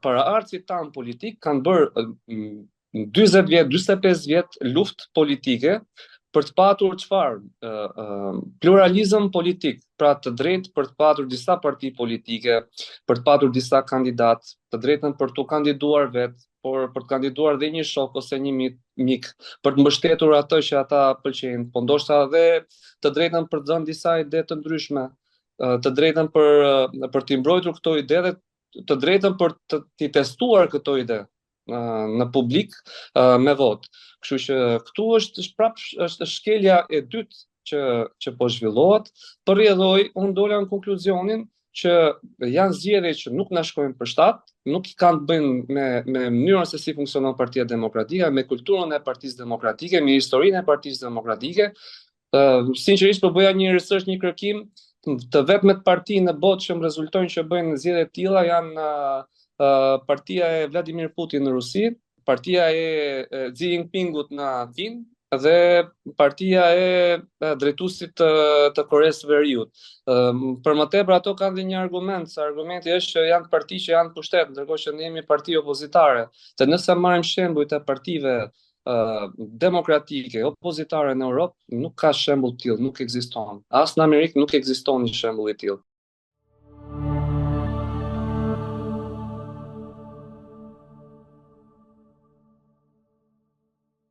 paraardhësit tanë politik kanë bërë 40 vjet, 45 vjet luftë politike për të patur çfarë? Pluralizëm politik, pra të drejtë për të patur disa parti politike, për të patur disa kandidat, të drejtën për të kandiduar vetë, por për të kandiduar dhe një shok ose një mik, për të mbështetur atë që ata pëlqejnë, po ndoshta edhe të drejtën për të dhënë disa ide të ndryshme, të drejtën për të mbrojtur këto ide dhe të drejtën për të testuar këto ide në publik me votë. Kështu që këtu është shkelja e dytë që po zhvillohet. Përrjedhoj, unë dola në konkluzionin që janë zgjedhje që nuk na shkojnë për shtat, nuk i kanë të bëjnë me mënyrën se si funksionon Partia Demokratike, me kulturën e Partisë Demokratike, me historinë e Partisë Demokratike. Sinqerisht po bëja një research, një kërkim, të vetmet parti në botë që më rezultojnë që bëjnë zgjedhje të tilla janë partia e Vladimir Putin në Rusi, partia e Xi Jinpingut në Kinë dhe partia e drejtuesit të Koresë së Veriut. Për më tepër ato kanë dhe një argument, se argumenti është që janë parti që janë pushtet, ndërkohë që ne jemi parti opozitare. Dhe nëse marrim shembujt e partive demokratike, opozitare në Europë, nuk ka shembull të tillë, nuk ekziston. As në Amerikë nuk ekziston një shembull i tillë.